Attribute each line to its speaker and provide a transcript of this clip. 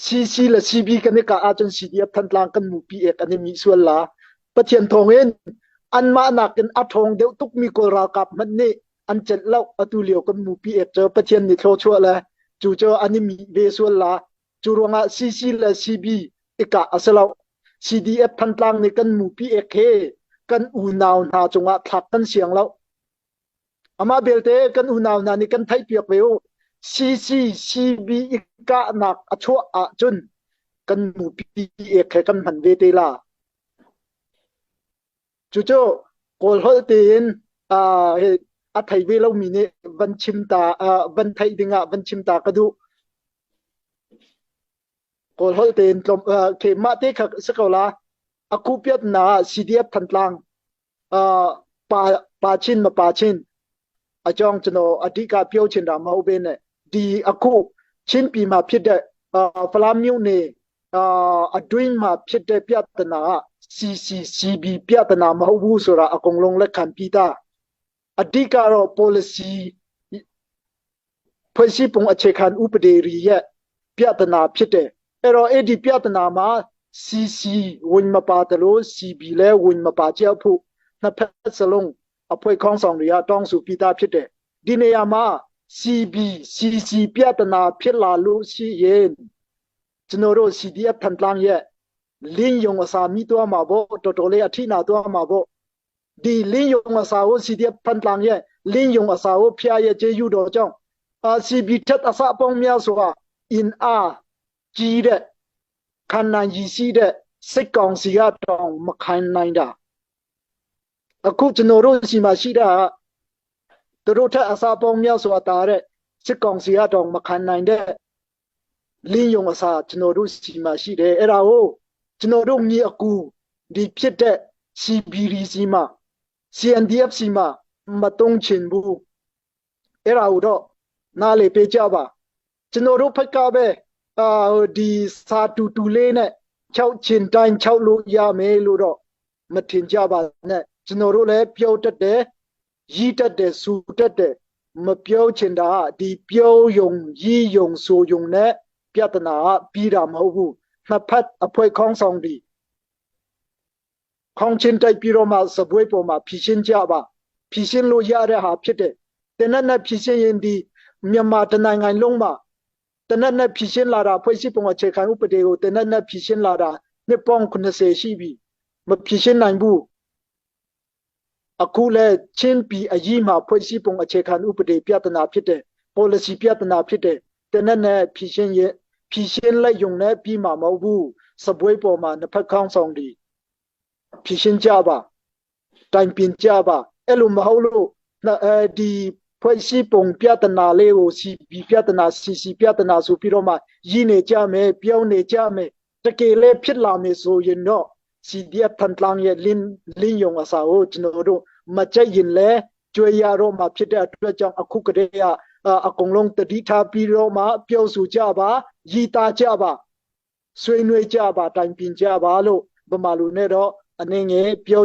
Speaker 1: CC และ CB กันนี่กะอาจน CDF ทันตลางกันหมู่ปีเอกอันนี้มีส่วนละปะเทียนทองเองอันมาหนักกันอัดทองเดี๋ยวตุกมีกรากับมันนี่อันเจ็ดเล่าอตุเลียวกันหมู่ปีเอกเจอปะเทียนนี่โทชัวเลยจูเจออันนี้มีเวส่วนละจูรวงะ CC และ CB อีกะอัสลา CDF ทันตลางนี่กันหมู่ปีเอกเฮกันอูนาวนาจงะทักกันเสียงแล้วอามาเบลเตกันอูนาวนานี่กันไทยเปียกเวว CC CB อีกะหนักอชัวอาจุนกันหมู่ปีเอกแค่กันหันเวเตลาจู่ๆโกลฮอลเตนอ่าอัฐไทยเวลามีเนี่ยวันชิมตาวันไทยดิงะวันชิมตากระดูโกลฮอลเตนลมเคมาเตขสกอลาอาคูเปียตนา CDF ทันตลางอ่าปาชินมาปาชินอาจองจโนอดีกาเปียวชินดามาอุเบนเนี่ยดีอาคูชินปีมาพิดเดฟลามิวเนอดุยมาพิดเดเปียตนา CCCB เปียตนามาหูสุระอากงลงและขันปีตาอดีการอ policy เพื่อสิปงอเชคันอุปเดรีเยเปียตนาพิดเดเอรอเอดีเปียตนามา CC วนมาปาตโล CB และวนมาปาเจ้าผู้นับเพชรลงอภัยของสองเรียต้องสู่ปีตาพิดเดดิเนียมา CB CC เปียตนาพิลาลุซีเยนจโนโร CDF ทันตลางเยลิงยงอาสามีตัวมาบ่ตัวโตเลยอาทินาตัวมาบ่ดีลิงยงอาสาโอ CDF ทันตลางเยลิงยงอาสาโอพยาเยเจยูโดจ้องCB ทัดอาสาปองเมียสัวอินอาจีเดคันนันยีซีเดสิกองสียาตองมะคันนันดาအခုကျွန်တော်တို့စီမှာရှိတာသူတို့ထက်အစာပေါင်းများစွာတာတဲ့စစ်ကောင်စီကတော့မခံနိုင်တဲ့လင်းယုံအစာကျွန်တော်တို့စီမှာရှိတယ်အဲ့ဒါကိုကျွန်တော်တို့မြေအကူဒီဖြစ်တဲ့ CBDC မှာ CNDF စီမှာမတုံးချင်ဘူးအဲ့ဒါကိုတော့နားလေပေးကြပါကျွန်တော်တို့ဖက်ကပဲဒီစာတူလေးနဲ့6ချင်တိုင်း6လို့ရမယ်လို့တော့မထင်ကြပါနဲ့ကျွန်တော်တို့လည်းပြောတတ်တယ်ရည်တတ်တယ်စူတတ်တယ်မပြောချင်တာဒီပြောယုံရည်ယုံဆိုယုံနဲ့ပြဿနာပြီးတာမဟုတ်ဘူးနှစ်ဖက်အဖွဲ့ခေါင်းဆောင်ဒီခေါင်းချင်းတိုက်ပြီးတော့မှစပွဲပေါ်မှာဖြည့်ရှင်းကြပါဖြည့်ရှင်းလို့ရတဲ့ဟာဖြစ်တယ်တနက်နဲ့ဖြည့်ရှင်းရင်ဒီမြန်မာတနိုင်ငံလုံးမှာတနက်နဲ့ဖြည့်ရှင်းလာတာဖွဲ့စည်းပုံအခြေခံဥပဒေကိုတနက်နဲ့ဖြည့်ရှင်းလာတာနှစ်ပေါင်း90ရှိပြီမဖြည့်ရှင်းနိုင်ဘူးအခုလဲချင်းပြည်အကြီးမှာဖွဲ့စည်းပုံအခြေခံဥပဒေပြဿနာဖြစ်တယ် policy ပြဿနာဖြစ်တယ်တနက်နဲ့ဖြည့်ရှင်းလိုက်ယုံနဲ့ပြီးမှာမဟုတ်ဘူးစပွဲပေါ်မှာနှစ်ဖက်ခေါင်းဆောင်ဒီဖြည့်ရှင်းကြပါတိုင်ပင်ကြပါအဲ့လိုမဟုတ်လို့ဒီဖွဲ့စည်းပုံပြဿနာလေးကို CB ပြဿနာ CC ပြဿနာဆိုပြီးတော့မှရည်နေကြမယ်ပြောင်းနေကြမယ်တကယ်လည်းဖြစ်လာမယ်ဆိုရင်တော့ CDF ทันตลางရဲ့လင်းယုံအစာကိုကျွန်တော်တို့မကြိုက်ရင်လဲကြွေရတော့မှဖြစ်တဲ့အတွက်ကြောင့်အခုကတည်းကအကုန်လုံးတတိထားပြီးတော့မှပြောဆိုကြပါရည်သားကြပါဆွေးနွေးကြပါတိုင်ပင်ကြပါလို့ဗမာလူနဲ့တော့အနေငယ်ပြော